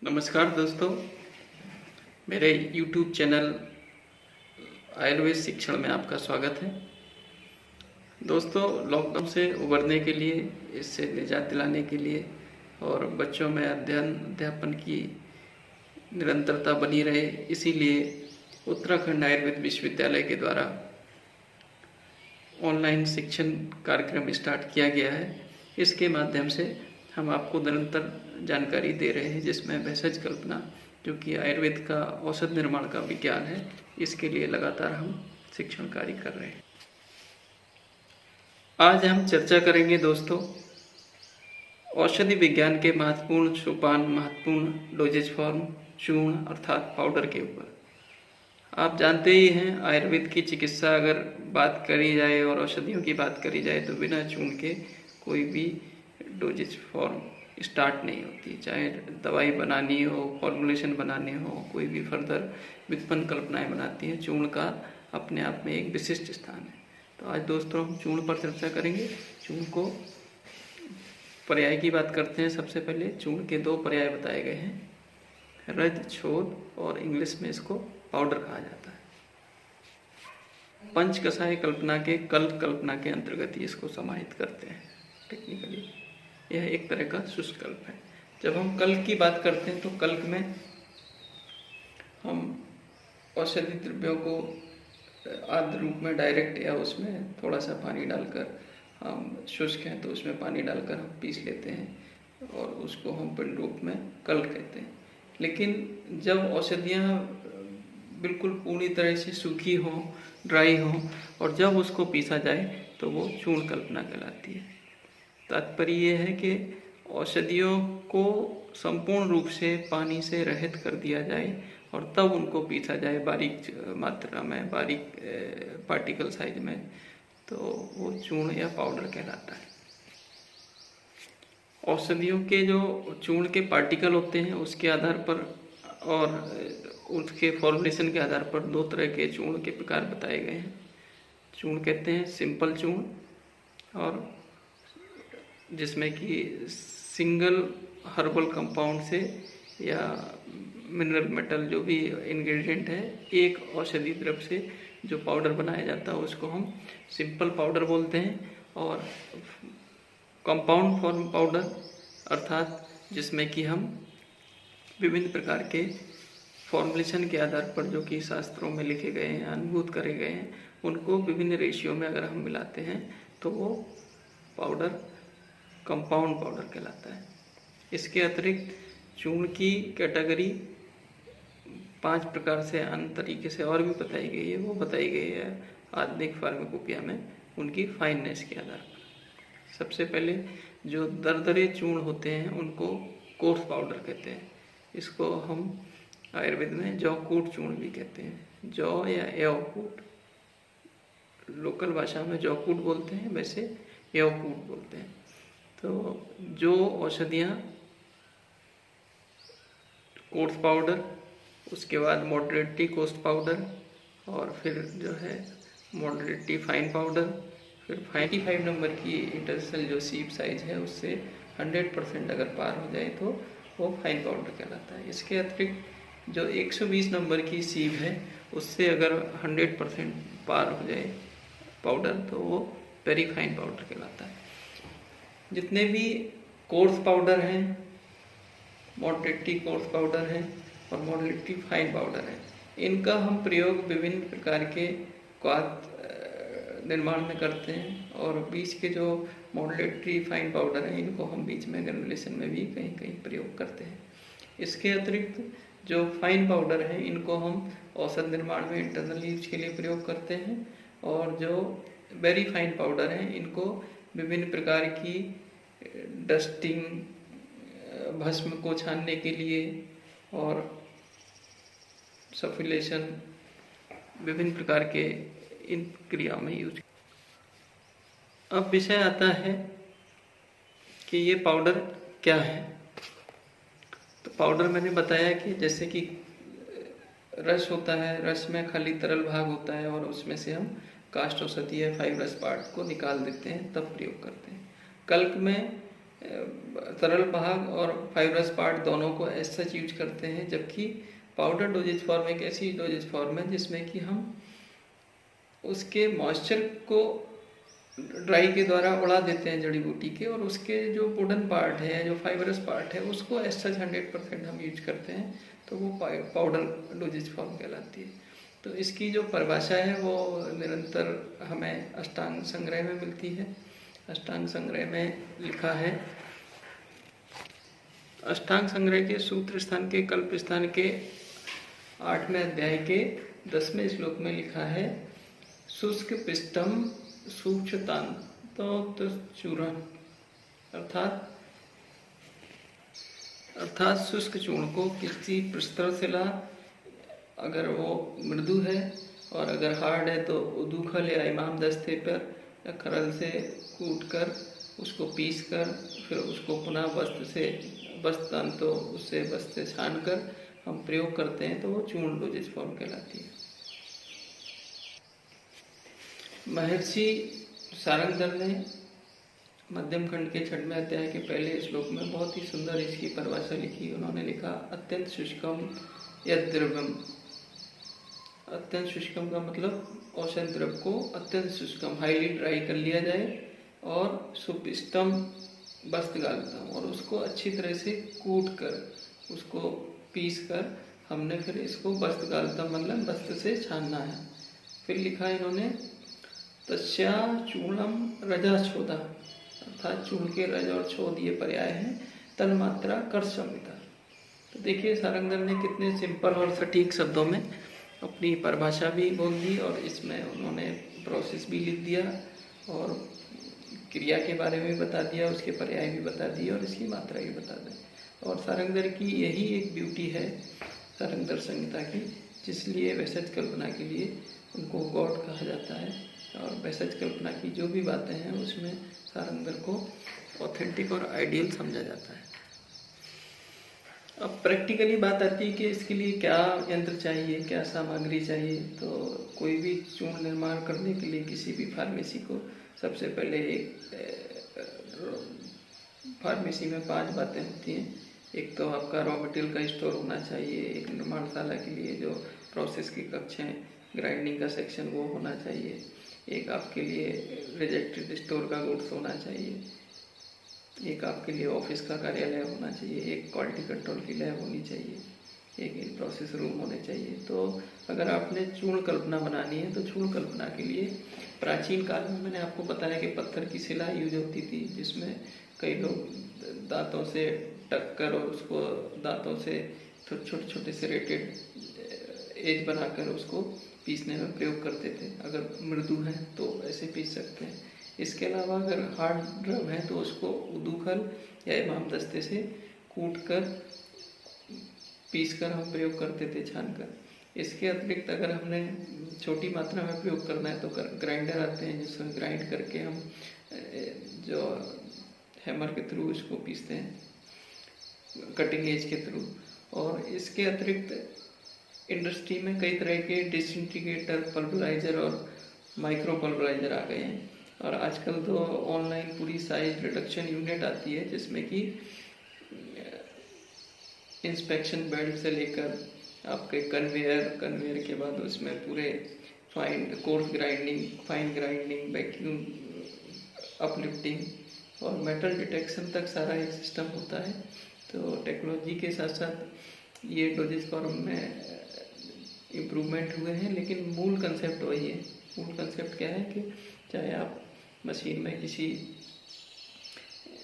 नमस्कार दोस्तों, मेरे YouTube चैनल आयुर्वेद शिक्षण में आपका स्वागत है। दोस्तों, लॉकडाउन से उबरने के लिए, इससे निजात दिलाने के लिए और बच्चों में अध्यापन की निरंतरता बनी रहे, इसीलिए उत्तराखंड आयुर्वेद विश्वविद्यालय के द्वारा ऑनलाइन शिक्षण कार्यक्रम स्टार्ट किया गया है। इसके माध्यम से हम आपको निरंतर जानकारी दे रहे हैं, जिसमें भेषज कल्पना, जो कि आयुर्वेद का औषध निर्माण का विज्ञान है, इसके लिए लगातार हम शिक्षण कार्य कर रहे हैं। आज हम चर्चा करेंगे दोस्तों औषधि विज्ञान के महत्वपूर्ण सोपान, महत्वपूर्ण डोजेज फॉर्म, चूर्ण अर्थात पाउडर के ऊपर। आप जानते ही हैं, आयुर्वेद की चिकित्सा अगर बात करी जाए और औषधियों की बात करी जाए तो बिना चूर्ण के कोई भी डोजेज फॉर्म स्टार्ट नहीं होती। चाहे दवाई बनानी हो, फॉर्मुलेशन बनाने हो, कोई भी फर्दर व्युत्पन्न कल्पनाएं बनाती हैं, चूर्ण का अपने आप में एक विशिष्ट स्थान है। तो आज दोस्तों हम चूर्ण पर चर्चा करेंगे। चूर्ण को पर्याय की बात करते हैं। सबसे पहले चूर्ण के दो पर्याय बताए गए हैं, रज, छोद, और इंग्लिश में इसको पाउडर कहा जाता है। पंच कषाय कल्पना के कल्पना के अंतर्गत ही इसको समाहित करते हैं। टेक्निकली यह एक तरह का शुष्क कल्प है। जब हम कल्प की बात करते हैं तो कल्प में हम औषधि द्रव्यों को आर्द्र रूप में डायरेक्ट या उसमें थोड़ा सा पानी डालकर, हम शुष्क हैं तो उसमें पानी डालकर हम पीस लेते हैं और उसको हम पिंड रूप में कल्प कहते हैं। लेकिन जब औषधियाँ बिल्कुल पूरी तरह से सूखी हों, ड्राई हों, और जब उसको पीसा जाए तो वो चूर्ण कल्पना कहलाती है। तात्पर्य ये है कि औषधियों को संपूर्ण रूप से पानी से रहित कर दिया जाए और तब उनको पीसा जाए बारीक मात्रा में, बारीक पार्टिकल साइज में, तो वो चूर्ण या पाउडर कहलाता है। औषधियों के जो चूर्ण के पार्टिकल होते हैं उसके आधार पर और उसके फॉर्मुलेशन के आधार पर दो तरह के चूर्ण के प्रकार बताए गए हैं। चूर्ण कहते हैं सिंपल चूर्ण, और जिसमें कि सिंगल हर्बल कंपाउंड से या मिनरल मेटल जो भी इंग्रेडिएंट है, एक औषधि द्रव्य से जो पाउडर बनाया जाता है उसको हम सिंपल पाउडर बोलते हैं। और कंपाउंड फॉर्म पाउडर अर्थात जिसमें कि हम विभिन्न प्रकार के फॉर्मुलेशन के आधार पर, जो कि शास्त्रों में लिखे गए हैं, अनुभूत करे गए हैं, उनको विभिन्न रेशियो में अगर हम मिलाते हैं तो वो पाउडर कंपाउंड पाउडर कहलाता है। इसके अतिरिक्त चूर्ण की कैटेगरी 5 प्रकार से अन्य तरीके से और भी बताई गई है। वो बताई गई है आधुनिक फार्माकोपिया में उनकी फाइननेस के आधार पर। सबसे पहले जो दरदरे चूर्ण होते हैं उनको कोर्स पाउडर कहते हैं। इसको हम आयुर्वेद में जौकूट चूर्ण भी कहते हैं। जौ या एवकूट, लोकल भाषा में जौकूट बोलते हैं, वैसे एवकूट बोलते हैं। तो जो औषधियाँ कोर्स पाउडर, उसके बाद मॉडरेटली कोर्स पाउडर, और फिर जो है मॉडरेटली फाइन पाउडर, फिर 95 नंबर की इंटरनल जो सीप साइज है उससे 100% अगर पार हो जाए तो वो फाइन पाउडर कहलाता है। इसके अतिरिक्त जो 120 नंबर की सीप है उससे अगर 100% पार हो जाए पाउडर तो वो वेरी फाइन पाउडर कहलाता है। जितने भी कोर्स पाउडर हैं, मॉडरेटली कोर्स पाउडर है और मॉडरेटली फाइन पाउडर है, इनका हम प्रयोग विभिन्न प्रकार के निर्माण में करते हैं। और बीच के जो मॉडरेटली फाइन पाउडर है इनको हम बीच में ग्रेनुलेशन में भी कहीं कहीं प्रयोग करते हैं। इसके अतिरिक्त जो फाइन पाउडर है इनको हम औषध निर्माण में इंटरनल यूज के लिए प्रयोग करते हैं। और जो वेरी फाइन पाउडर है इनको विभिन्न प्रकार की डस्टिंग, भस्म को छानने के लिए और सफिलेशन, विभिन्न प्रकार के इन क्रियाओं में यूज। अब विषय आता है कि ये पाउडर क्या है। तो पाउडर मैंने बताया कि जैसे कि रस होता है, रस में खाली तरल भाग होता है और उसमें से हम काष्ठ औषधि या फाइब्रस पार्ट को निकाल देते हैं, तब प्रयोग करते हैं। कल्प में तरल भाग और फाइब्रस पार्ट दोनों को एज सच यूज करते हैं, जबकि पाउडर डोजेज फॉर्म एक ऐसी डोजेज फॉर्म है जिसमें कि हम उसके मॉइस्चर को ड्राई के द्वारा उड़ा देते हैं जड़ी बूटी के, और उसके जो वुडन पार्ट है, जो फाइबरस पार्ट है, उसको एज सच 100% हम यूज करते हैं, तो वो पाउडर डोजेज फॉर्म कहलाती है। तो इसकी जो परिभाषा है वो निरंतर हमें अष्टांग संग्रह में मिलती है। अष्टांग संग्रह में लिखा है, अष्टांग संग्रह के सूत्र स्थान के कल्प स्थान के 8वें अध्याय के 10वें श्लोक में लिखा है, शुष्क पिष्टम सूक्ष्मतांतो चूर्ण, अर्थात शुष्क चूर्ण को किसी प्रस्तर शिला, अगर वो मृदु है, और अगर हार्ड है तो उदूखल या इमाम दस्ते पर या खरल से कूटकर उसको पीस कर फिर उसको पुनः वस्त्र उससे वस्त्र से छान कर हम प्रयोग करते हैं, तो वो चूर्ण डोजेज फॉर्म कहलाती है। महर्षि सारंगधर ने मध्यम खंड के 6वें अध्याय के पहले श्लोक में बहुत ही सुंदर इसकी परिभाषा लिखी। उन्होंने लिखा, अत्यंत शुष्कम यद द्रव्यम। अत्यंत शुष्कम का मतलब औषध द्रव्य को अत्यंत शुष्कम हाईली ड्राई कर लिया जाए, और सुपिष्टम वस्त्रगालतम, और उसको अच्छी तरह से कूट कर उसको पीस कर हमने फिर इसको वस्त्रगालतम मतलब वस्त्र से छानना है। फिर लिखा इन्होंने, तस्या चूर्णम रजाछोदा, अर्थात चूर्ण के रज और छोद ये पर्याय हैं, तन मात्रा कर संहिता। तो देखिए सारंगधर ने कितने सिंपल और सटीक शब्दों में अपनी परिभाषा भी बोल दी, और इसमें उन्होंने प्रोसेस भी लिख दिया, और क्रिया के बारे में भी बता दिया, उसके पर्याय भी बता दिए, और इसकी मात्रा भी बता दी। और सारंगधर की यही एक ब्यूटी है सारंगधर संहिता की, जिसलिए वैसज कल्पना के लिए उनको गॉड कहा जाता है। और वैसज कल्पना की जो भी बातें हैं उसमें सारंगधर को ऑथेंटिक और आइडियल समझा जाता है। अब प्रैक्टिकली बात आती है कि इसके लिए क्या यंत्र चाहिए, क्या सामग्री चाहिए। तो कोई भी चूर्ण निर्माण करने के लिए किसी भी फार्मेसी को सबसे पहले फार्मेसी में 5 बातें होती हैं। एक तो आपका रॉ मटेरियल का स्टोर होना चाहिए, एक निर्माणशाला के लिए जो प्रोसेस की कक्ष हैं, ग्राइंडिंग का सेक्शन वो होना चाहिए, एक आपके लिए रिजेक्टेड स्टोर का गुड्स होना चाहिए, एक आपके लिए ऑफिस का कार्यालय होना चाहिए, एक क्वालिटी कंट्रोल की लैब होनी चाहिए, एक इन प्रोसेस रूम होने चाहिए। तो अगर आपने चूर्ण कल्पना बनानी है तो चूर्ण कल्पना के लिए प्राचीन काल में मैंने आपको बताया कि पत्थर की शिला यूज होती थी, जिसमें कई लोग दांतों से टक कर और उसको दांतों से छोटे छोटे से रेटेड एज बनाकर उसको पीसने में प्रयोग करते थे। अगर मृदु है तो ऐसे पीस सकते हैं। इसके अलावा अगर हार्ड ड्रग है तो उसको उदूखल या इमाम दस्ते से कूट कर पीस कर हम प्रयोग करते थे, छान कर। इसके अतिरिक्त अगर हमने छोटी मात्रा में प्रयोग करना है तो ग्राइंडर आते हैं, जिसमें ग्राइंड करके हम जो हैमर के थ्रू इसको पीसते हैं, कटिंग एज के थ्रू। और इसके अतिरिक्त इंडस्ट्री में कई तरह के डिसइंटीग्रेटर, पल्वराइजर और माइक्रो पल्वराइजर आ गए हैं। और आजकल तो ऑनलाइन पूरी साइज रिडक्शन यूनिट आती है, जिसमें कि इंस्पेक्शन बेल्ट से लेकर आपके कन्वेयर के बाद उसमें पूरे course grinding, fine grinding, vacuum uplifting और मेटल डिटेक्शन तक सारा एक सिस्टम होता है। तो टेक्नोलॉजी के साथ साथ ये डोजेज फॉर्म में इम्प्रूवमेंट हुए हैं, लेकिन मूल कंसेप्ट वही है। मूल कंसेप्ट क्या है कि चाहे आप मशीन में किसी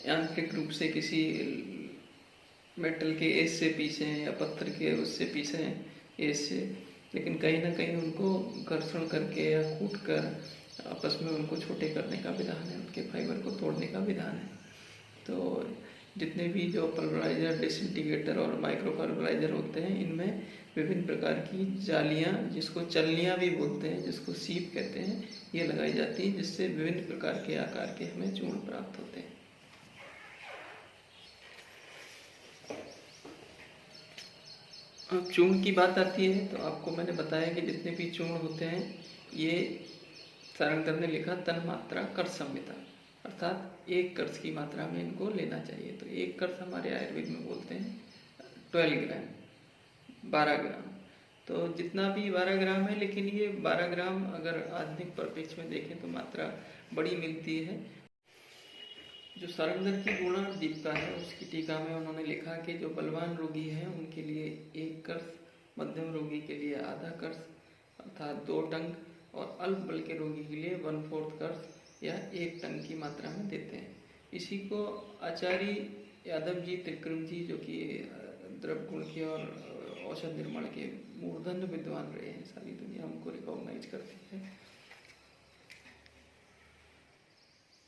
यांत्रिक रूप से किसी मेटल के एज से पीसें या पत्थर के उससे पीसें एज से, लेकिन कहीं ना कहीं उनको घर्षण करके या कूट कर आपस में उनको छोटे करने का विधान है, उनके फाइबर को तोड़ने का विधान है। तो जितने भी जो पल्वराइजर, डिसइंटीग्रेटर और माइक्रो पल्वराइजर होते हैं, इनमें विभिन्न प्रकार की जालियां, जिसको चलनियां भी बोलते हैं, जिसको सीप कहते हैं, ये लगाई जाती हैं, जिससे विभिन्न प्रकार के आकार के हमें चूर्ण प्राप्त होते हैं। अब चूर्ण की बात आती है तो आपको मैंने बताया कि जितने भी चूर्ण होते हैं, ये सारंगधर ने लिखा तन मात्रा कर संहिता, अर्थात 1 कर्स की मात्रा में इनको लेना चाहिए। तो 1 कर्स हमारे आयुर्वेद में बोलते हैं 12 ग्राम, 12 ग्राम। तो जितना भी 12 ग्राम है, लेकिन ये 12 ग्राम अगर आधुनिक परिप्रेक्ष्य में देखें तो मात्रा बड़ी मिलती है। जो सारंगधर की गुणा दीपिका है उसकी टीका में उन्होंने लिखा कि जो बलवान रोगी हैं उनके लिए 1 कर्स, मध्यम रोगी के लिए आधा कर्स अर्थात 2 टंक, और अल्प बल के रोगी के लिए 1/4 कर्स या 1 टंक की मात्रा में देते हैं। इसी को आचार्य यादव जी त्रिक्रम जी, जो कि द्रव्य गुण के और औषध निर्माण के मूर्धन्य विद्वान रहे हैं, सारी दुनिया उनको रिकॉग्नाइज करती है।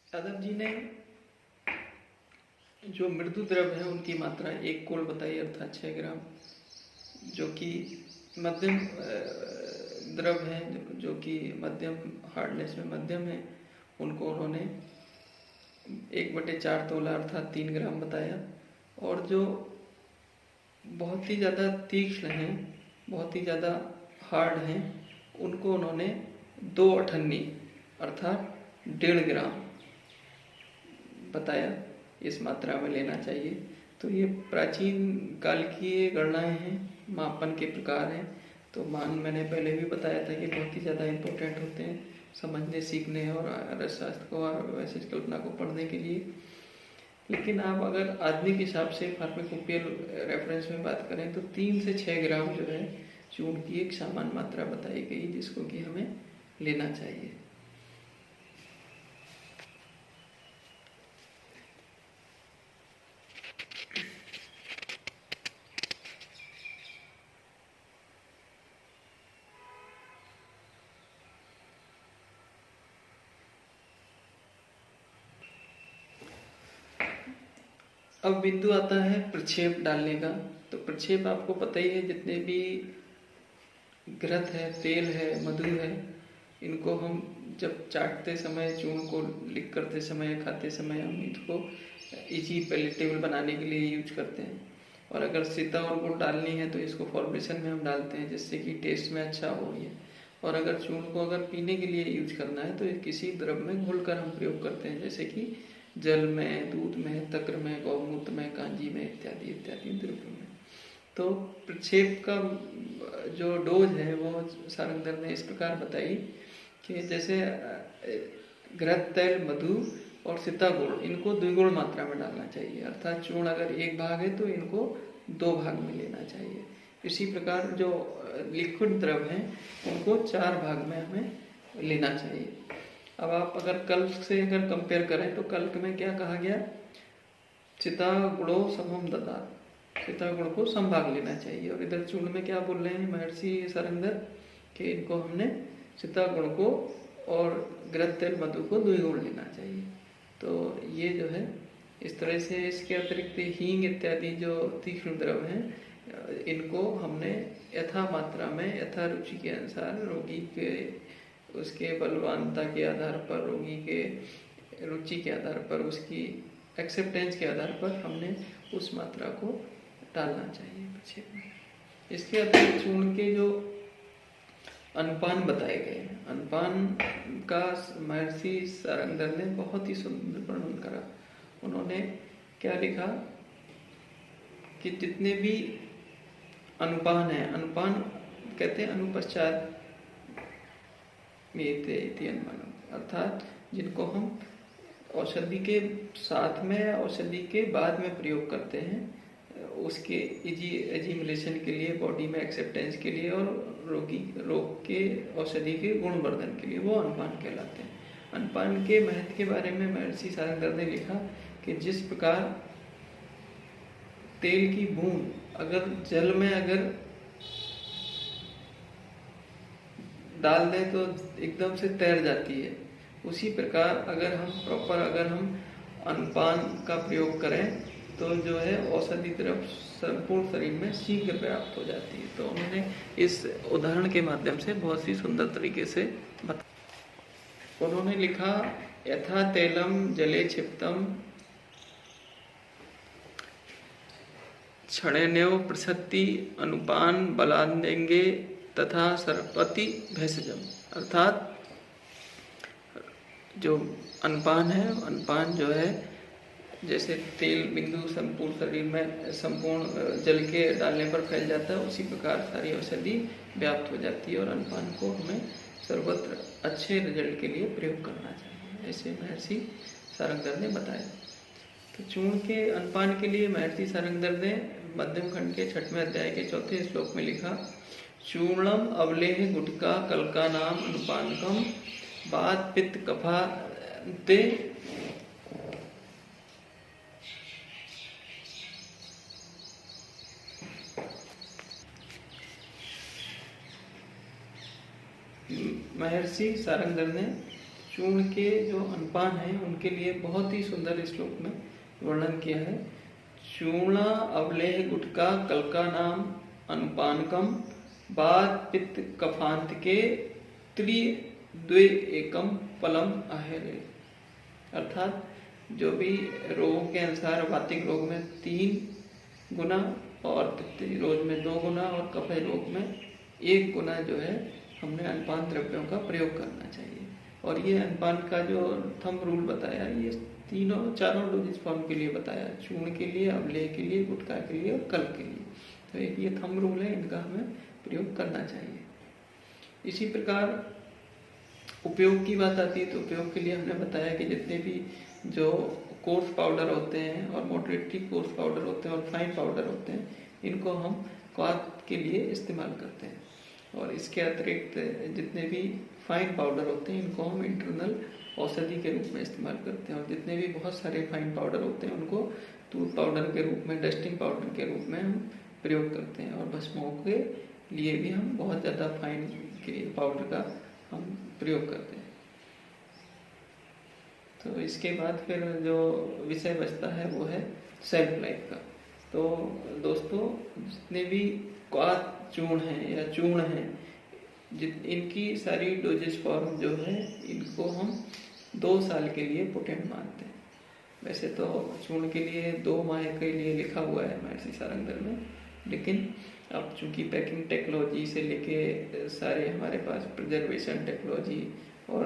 यादव जी ने जो मृदु द्रव्य है उनकी मात्रा 1 कोल बताई अर्थात 6 ग्राम। जो कि मध्यम द्रव्य है, जो कि मध्यम हार्डनेस में मध्यम है, उनको उन्होंने 1/4 तोला अर्थात 3 ग्राम बताया। और जो बहुत ही ज़्यादा तीक्ष्ण हैं, बहुत ही ज़्यादा हार्ड हैं, उनको उन्होंने 2 अठन्नी अर्थात 1.5 ग्राम बताया इस मात्रा में लेना चाहिए। तो ये प्राचीन काल की ये गणनाएं हैं, मापन के प्रकार हैं। तो मान मैंने पहले भी बताया था कि बहुत ही ज़्यादा इम्पोर्टेंट होते हैं समझने, सीखने और रसशास्त्र को और वैशिष्ट कल्पना को पढ़ने के लिए। लेकिन आप अगर आधुनिक हिसाब से फार्माकोपियल रेफरेंस में बात करें तो 3 से 6 ग्राम जो है चूर्ण की एक सामान्य मात्रा बताई गई जिसको कि हमें लेना चाहिए। अब बिंदु आता है प्रक्षेप डालने का। तो प्रक्षेप आपको पता ही है, जितने भी घृत है, तेल है, मधु है, इनको हम जब चाटते समय, चूर्ण को लिक करते समय, खाते समय हम इसको इजी पैलेटेबल बनाने के लिए यूज करते हैं। और अगर सीता और गुड़ डालनी है तो इसको फॉर्मुलेशन में हम डालते हैं जिससे कि टेस्ट में अच्छा हो ये। और अगर चूर्ण को अगर पीने के लिए यूज करना है तो किसी द्रव में घोलकर हम प्रयोग करते हैं, जैसे कि जल में, दूध में, तक्र में, गौमूत्र में, कांजी में इत्यादि इत्यादि द्रव्यों में। तो प्रक्षेप का जो डोज है वो सारंगधर ने इस प्रकार बताई कि जैसे घृत, तेल, मधु और सीता गुड़, इनको द्विगुण मात्रा में डालना चाहिए। अर्थात चूर्ण अगर 1 भाग है तो इनको 2 भाग में लेना चाहिए। इसी प्रकार जो लिक्विड द्रव हैं उनको 4 भाग में हमें लेना चाहिए। अब आप अगर कल्प से अगर कंपेयर करें तो कल्प में क्या कहा गया, चिता गुणो समम ददात, चिता गुण को समभाग लेना चाहिए। और इधर चूर्ण में क्या बोल रहे हैं महर्षि सारंगधर कि इनको हमने चिता गुण को और घृत, तेल, मधु को द्विगुण लेना चाहिए। तो ये जो है इस तरह से, इसके अतिरिक्त हींग इत्यादि जो तीक्ष्ण द्रव हैं इनको हमने यथा मात्रा में, यथा रुचि के अनुसार, रोगी के उसके बलवानता के आधार पर, रोगी के रुचि के आधार पर, उसकी एक्सेप्टेंस के आधार पर हमने उस मात्रा को डालना चाहिए प्रक्षेप में। इसके अतिरिक्त चूर्ण के जो अनुपान बताए गए हैं, अनुपान का महर्षि सारंगधर ने बहुत ही सुंदर वर्णन करा। उन्होंने क्या लिखा कि जितने भी अनुपान है, अनुपान कहते हैं अनुपश्चात अर्थात जिनको हम औषधि के साथ में, औषधि के बाद में प्रयोग करते हैं, उसके एजिमुलेशन के लिए, बॉडी में एक्सेप्टेंस के लिए और रोग के औषधि के गुणवर्धन के लिए, वो अनुपान कहलाते हैं। अनुपान के महत्व के बारे में महर्षि सारंगधर ने लिखा कि जिस प्रकार तेल की बूंद अगर जल में अगर डाल दें तो एकदम से तैर जाती है, उसी प्रकार अगर हम अनुपान का प्रयोग करें तो जो है औषधि द्रव संपूर्ण शरीर में शीघ्र प्राप्त हो जाती है। तो उन्होंने इस उदाहरण के माध्यम से बहुत ही सुंदर तरीके से बताया। उन्होंने लिखा यथा तेलम जले क्षिप्तम क्षणेन्यव प्रसक्ति अनुपान बलादेंगे तथा सरपति भैषजम। अर्थात जो अनपान है, अनपान जो है जैसे तेल बिंदु संपूर्ण शरीर में संपूर्ण जल के डालने पर फैल जाता है, उसी प्रकार सारी औषधि व्याप्त हो जाती है और अनपान को हमें सर्वत्र अच्छे रिजल्ट के लिए प्रयोग करना चाहिए, ऐसे महर्षि सारंगधर ने बताया। तो चूर्ण के अनपान के लिए महर्षि सारंगधर ने मध्यम खंड के 6वें अध्याय के 4थे श्लोक में लिखा, चूर्णम अवलेह गुटका कलका नाम अनुपानकम वात पित्त कफा ते महर्षि सारंगधर ने चूर्ण के जो अनपान है उनके लिए बहुत ही सुंदर श्लोक में वर्णन किया है। चूर्णा अवलेह गुटका कलका नाम अनुपानकम वात पित्त कफांत के त्रिद्वे एकम पलम आहेरे। अर्थात जो भी रोगों के अनुसार वातिक रोग में 3 गुना और पित्त रोग में 2 गुना और कफे रोग में 1 गुना जो है हमने अनपान द्रव्यों का प्रयोग करना चाहिए। और ये अनपान का जो थंब रूल बताया, ये 4 डोजेज फॉर्म के लिए बताया, चूर्ण के लिए, अवलेह के लिए, गुटखा के लिए और कल्क के लिए। तो एक ये थंब रूल है, इनका हमें प्रयोग करना चाहिए। इसी प्रकार उपयोग की बात आती है तो उपयोग के लिए हमने बताया कि जितने भी जो कोर्स पाउडर होते हैं और मॉडरेटली कोर्स पाउडर होते हैं और फाइन पाउडर होते हैं, इनको हम क्वाथ के लिए इस्तेमाल करते हैं। और इसके अतिरिक्त जितने भी फाइन पाउडर होते हैं इनको हम इंटरनल औषधि के रूप में इस्तेमाल करते हैं। और जितने भी बहुत सारे फाइन पाउडर होते हैं उनको टूथ पाउडर के रूप में, डस्टिंग पाउडर के रूप में हम प्रयोग करते हैं। और भस्मों के लिए भी हम बहुत ज़्यादा फाइन के पाउडर का हम प्रयोग करते हैं। तो इसके बाद फिर जो विषय बचता है वो है सेल्फ लाइफ का। तो दोस्तों, जितने भी क्वाथ चूर्ण हैं या चूर्ण हैं, इनकी सारी डोजेज फॉर्म जो है इनको हम 2 साल के लिए पोटेंट मानते हैं। वैसे तो चूर्ण के लिए 2 माह के लिए लिखा हुआ है महर्षि सारंगधर में, लेकिन अब चूंकि पैकिंग टेक्नोलॉजी से लेके सारे हमारे पास प्रिजर्वेशन टेक्नोलॉजी और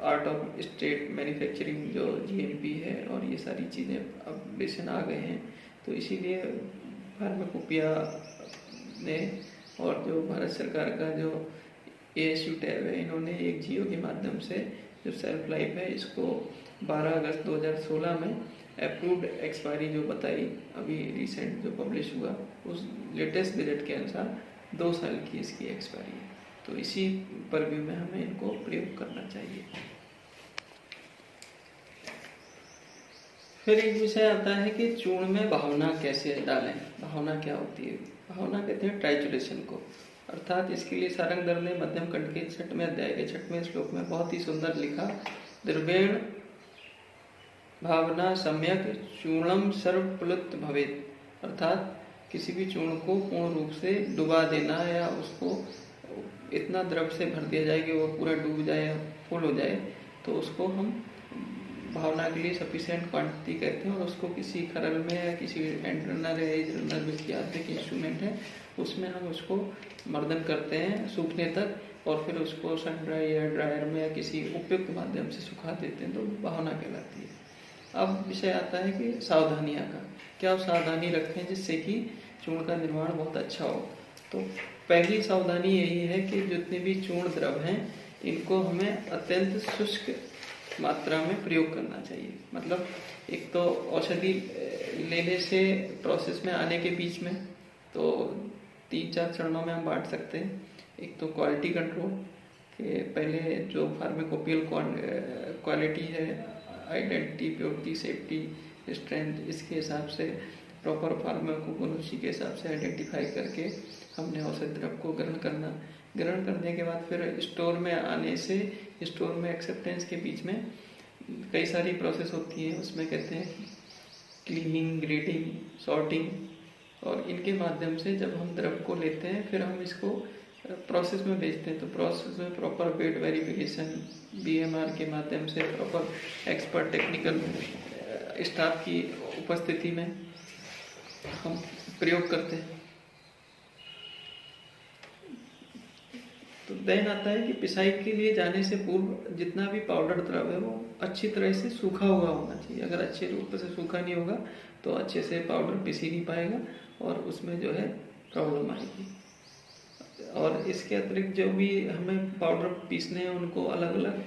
आर्ट ऑफ स्टेट मैन्युफैक्चरिंग जो GMP है और ये सारी चीज़ें अब बेसन आ गए हैं, तो इसीलिए फार्माकोपिया ने और जो भारत सरकार का जो ASU टैब है, इन्होंने एक जियो के माध्यम से जो सेल्फ लाइफ है इसको 12 अगस्त 2016 में अप्रूव्ड एक्सपायरी जो बताई, अभी रिसेंट जो पब्लिश हुआ उस लेटेस्ट बजट के अनुसार 2 साल की इसकी एक्सपायरी है। तो इसी परव्यू में हमें इनको प्रयोग करना चाहिए। फिर एक विषय आता है कि चूर्ण में भावना कैसे डालें। भावना क्या होती है? भावना कहते हैं ट्राइचुलेशन को। अर्थात इसके लिए सारंगधर ने मध्यम खंड के 6वें अध्याय के 6वें श्लोक में बहुत ही सुंदर लिखा, द्रव्येण भावना सम्यक चूर्णम सर्वप्लुत भवेत्। अर्थात किसी भी चूर्ण को पूर्ण रूप से डुबा देना या उसको इतना द्रव से भर दिया जाए कि वो पूरा डूब जाए या फुल हो जाए, तो उसको हम भावना के लिए सफिशिएंट क्वांटिटी कहते हैं। और उसको किसी खरल में या किसी एंटरनल या इजरनल की इंस्ट्रूमेंट है उसमें हम उसको मर्दन करते हैं सूखने तक, और फिर उसको सन ड्राई या ड्रायर में या किसी उपयुक्त माध्यम से सुखा देते हैं, तो भावना कहलाती है। अब विषय आता है कि सावधानियाँ का क्या सावधानी रखें जिससे कि चूर्ण का निर्माण बहुत अच्छा हो। तो पहली सावधानी यही है कि जितने भी चूर्ण द्रव हैं इनको हमें अत्यंत शुष्क मात्रा में प्रयोग करना चाहिए। मतलब एक तो औषधि लेने से प्रोसेस में आने के बीच में तो 3-4 चरणों में हम बांट सकते हैं। एक तो क्वालिटी कंट्रोल के पहले जो फार्माकोपियल क्वालिटी है, आइडेंटिटी, प्योरिटी, सेफ्टी, स्ट्रेंथ, इसके हिसाब से प्रॉपर फार्माकोगनोसी के हिसाब से आइडेंटिफाई करके हमने औषधि द्रव को ग्रहण करने के बाद फिर स्टोर में आने से स्टोर में एक्सेप्टेंस के बीच में कई सारी प्रोसेस होती है। उसमें कहते हैं क्लीनिंग, ग्रेडिंग, सॉर्टिंग, और इनके माध्यम से जब हम द्रव को लेते हैं फिर हम इसको प्रोसेस में भेजते हैं। तो प्रोसेस में प्रॉपर वेट वेरिफिकेशन, BMR के माध्यम से प्रॉपर एक्सपर्ट टेक्निकल स्टाफ की उपस्थिति में हम प्रयोग करते हैं। तो देन आता है कि पिसाई के लिए जाने से पूर्व जितना भी पाउडर द्रव है वो अच्छी तरह से सूखा हुआ होना चाहिए। अगर अच्छे रूप से सूखा नहीं होगा तो अच्छे से पाउडर पिस ही नहीं पाएगा और उसमें जो है प्रॉब्लम आएगी। और इसके अतिरिक्त जो भी हमें पाउडर पीसने हैं उनको अलग अलग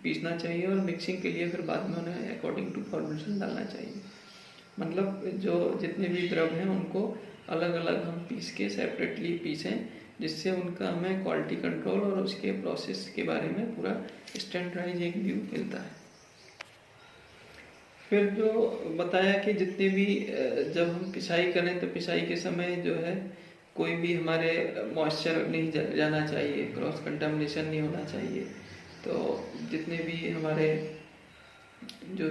पीसना चाहिए और मिक्सिंग के लिए फिर बाद में उन्हें अकॉर्डिंग टू फॉर्मेशन डालना चाहिए। मतलब जो जितने भी द्रव हैं उनको अलग अलग हम पीस के सेपरेटली पीसें, जिससे उनका हमें क्वालिटी कंट्रोल और उसके प्रोसेस के बारे में पूरा स्टैंडर्डाइज एक व्यू मिलता है। फिर जो बताया कि जितने भी जब हम पिसाई करें तो पिसाई के समय जो है कोई भी हमारे मॉइस्चर नहीं जाना चाहिए, क्रॉस कंटामिनेशन नहीं होना चाहिए। तो जितने भी हमारे जो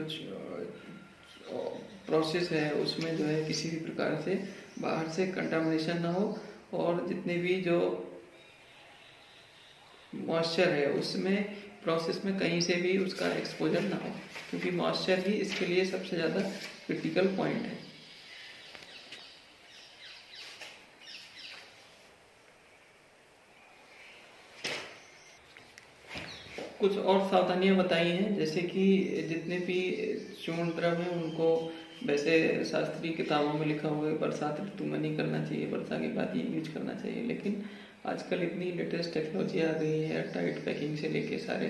प्रोसेस है उसमें जो है किसी भी प्रकार से बाहर से कंटामिनेशन ना हो और जितने भी जो मॉइस्चर है उसमें प्रोसेस में कहीं से भी उसका एक्सपोजर ना हो, क्योंकि मॉइस्चर ही इसके लिए सबसे ज़्यादा क्रिटिकल पॉइंट है। कुछ और सावधानियां बताई हैं, जैसे कि जितने भी चूर्ण द्रव हैं उनको वैसे शास्त्रीय किताबों में लिखा हुआ है बरसात ऋतु में नहीं करना चाहिए, वर्षा के बाद ही यूज करना चाहिए। लेकिन आजकल इतनी लेटेस्ट टेक्नोलॉजी आ गई है, टाइट पैकिंग से लेके सारे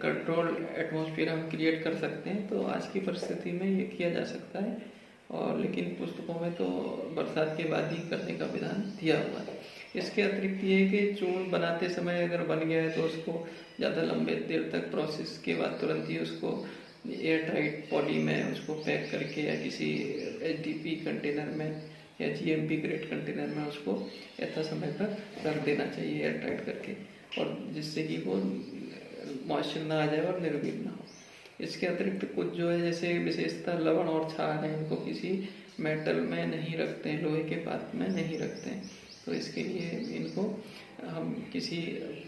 कंट्रोल एटमॉस्फेयर हम क्रिएट कर सकते हैं, तो आज की परिस्थिति में ये किया जा सकता है। और लेकिन पुस्तकों में तो बरसात के बाद ही करने का विधान दिया हुआ है। इसके अतिरिक्त ये है कि चूर्ण बनाते समय अगर बन गया है तो उसको ज़्यादा लंबे देर तक प्रोसेस के बाद तुरंत ही उसको एयर टाइट पॉली में उसको पैक करके या किसी HDP कंटेनर में या GMP ग्रेड कंटेनर में उसको यथा समय पर रख देना चाहिए एयर टाइट करके, और जिससे कि वो मॉइस्चर ना आ जाए और निर्वीण ना हो। इसके अतिरिक्त कुछ जो है जैसे विशेषतः लवण और क्षार है, इनको किसी मेटल में नहीं रखते हैं, लोहे के पात्र में नहीं रखते हैं। तो इसके लिए इनको हम किसी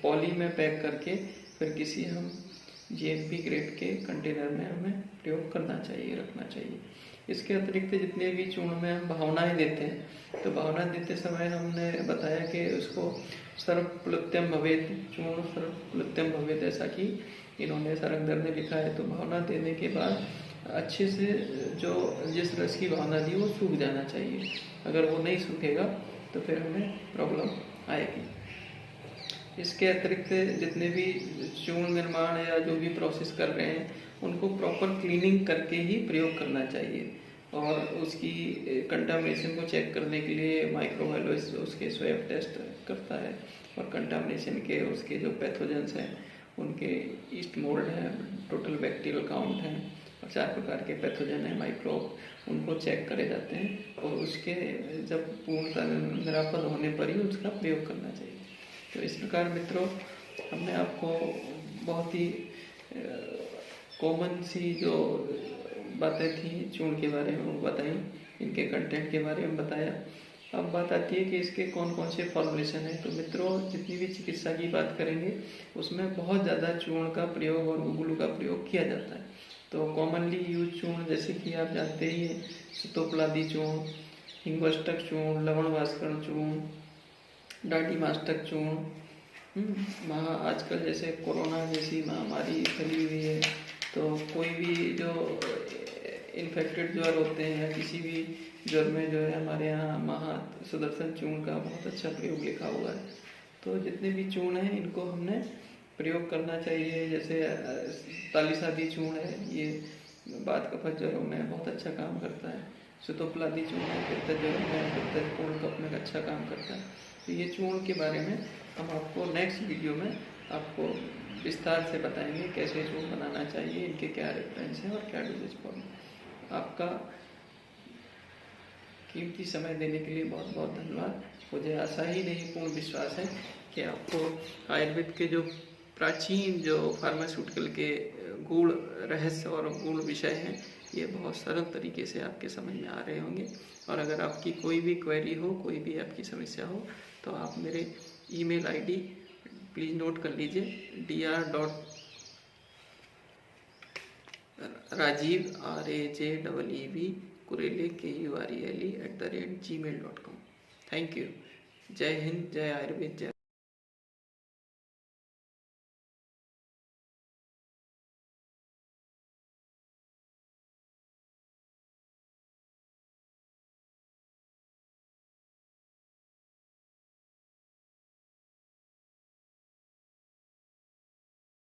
पॉली में पैक करके फिर किसी हम GMP ग्रेड के कंटेनर में हमें प्रयोग करना चाहिए, रखना चाहिए। इसके अतिरिक्त जितने भी चूर्ण में हम भावनाएं देते हैं, तो भावना देते समय हमने बताया कि उसको सर्वप्लुत्यम भवेत, चूर्ण सर्वप्लुत्यम भवेत, ऐसा कि इन्होंने सरंगधर ने लिखा है। तो भावना देने के बाद अच्छे से जो जिस रस की भावना दी वो सूख जाना चाहिए। अगर वो नहीं सूखेगा तो फिर हमें प्रॉब्लम आएगी। इसके अतिरिक्त जितने भी चूर्ण निर्माण या जो भी प्रोसेस कर रहे हैं उनको प्रॉपर क्लीनिंग करके ही प्रयोग करना चाहिए, और उसकी कंटामिनेशन को चेक करने के लिए माइक्रोबायोलॉजिस्ट उसके स्वैब टेस्ट करता है, और कंटामिनेशन के उसके जो पैथोजेंस हैं उनके ईस्ट मोल्ड है, टोटल बैक्टीरियल काउंट है और 4 प्रकार के पैथोजन है माइक्रोब, उनको चेक करे जाते हैं और उसके जब पूर्णतः निरापद होने पर ही उसका प्रयोग करना चाहिए। तो इस प्रकार मित्रों हमने आपको बहुत ही कॉमन सी जो बातें थी चूर्ण के बारे में वो बताई, इनके कंटेंट के बारे में बताया। अब बात आती है कि इसके कौन कौन से फॉर्मुलेशन हैं। तो मित्रों जितनी भी चिकित्सा की बात करेंगे उसमें बहुत ज़्यादा चूर्ण का प्रयोग और गुगुलू का प्रयोग किया जाता है। तो कॉमनली यूज चूर्ण जैसे कि आप जानते ही हैं, शीतोपलादी चूर्ण, हिंगवष्टक चूर्ण, लवण भास्करण चूर्ण, डांडी मास्टक चूर्ण। आजकल जैसे कोरोना जैसी महामारी फैली हुई है, तो कोई भी जो इन्फेक्टेड ज्वर होते हैं या किसी भी ज्वर में जो है हमारे यहाँ महा सुदर्शन चूर्ण का बहुत अच्छा प्रयोग लिखा हुआ है। तो जितने भी चूर्ण हैं इनको हमने प्रयोग करना चाहिए। जैसे तालिसादी चूर्ण है, ये बात कफत ज्वरों में बहुत अच्छा काम करता है। शीतोपलादी चूर्ण है, पित्त ज्वरों में, पित्त कोढ़ कफ में अच्छा काम करता है। तो ये चूर्ण के बारे में हम आपको नेक्स्ट वीडियो में आपको विस्तार से बताएंगे कैसे चूर्ण बनाना चाहिए, इनके क्या रेफरेंस हैं और क्या डोजेज फॉर्म। आपका कीमती समय देने के लिए बहुत बहुत धन्यवाद। मुझे आशा ही नहीं पूर्ण विश्वास है कि आपको आयुर्वेद के जो प्राचीन जो फार्मास्यूटिकल के गूढ़ रहस्य और गूढ़ विषय हैं ये बहुत सरल तरीके से आपके समझ में आ रहे होंगे। और अगर आपकी कोई भी क्वेरी हो, कोई भी आपकी समस्या हो, तो आप मेरे email ID प्लीज़ नोट कर लीजिए, dr.rajiv kurele@gmail.com। Thank you. जय हिंद, जय आयुर्वेद, जय